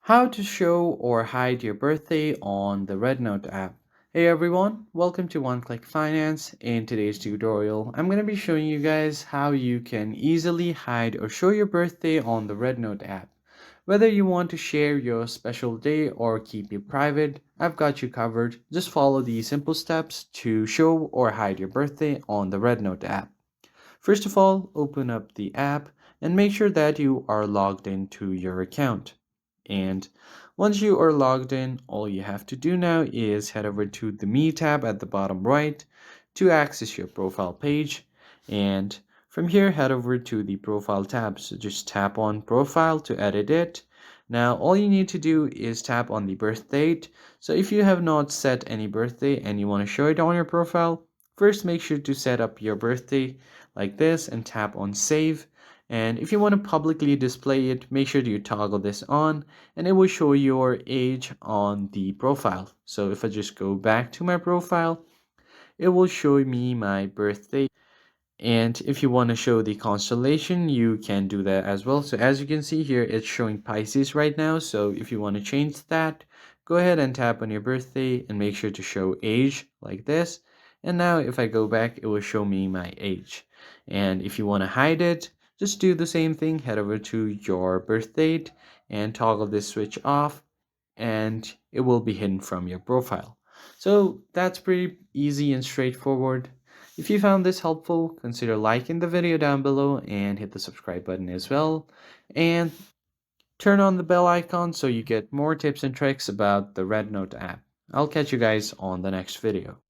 How to show or hide your birthday on the REDnote app. Hey everyone, welcome to One Click Finance. In today's tutorial, I'm going to be showing you guys how you can easily hide or show your birthday on the REDnote app. Whether you want to share your special day or keep it private, I've got you covered. Just follow these simple steps to show or hide your birthday on the REDnote app. First of all, open up the app and make sure that you are logged into your account. And once you are logged in, all you have to do now is head over to the Me tab at the bottom right to access your profile page. And from here, head over to the Profile tab. So just tap on Profile to edit it. Now, all you need to do is tap on the birth date. So if you have not set any birthday and you want to show it on your profile, first make sure to set up your birthday like this and tap on Save. And if you want to publicly display it, make sure you toggle this on and it will show your age on the profile. So if I just go back to my profile, it will show me my birthday. And if you want to show the constellation, you can do that as well. So as you can see here, it's showing Pisces right now. So if you want to change that, go ahead and tap on your birthday and make sure to show age like this. And now if I go back, it will show me my age. And if you want to hide it, just do the same thing. Head over to your birth date and toggle this switch off and it will be hidden from your profile. So that's pretty easy and straightforward. If you found this helpful, consider liking the video down below and hit the subscribe button as well. And turn on the bell icon so you get more tips and tricks about the REDnote app. I'll catch you guys on the next video.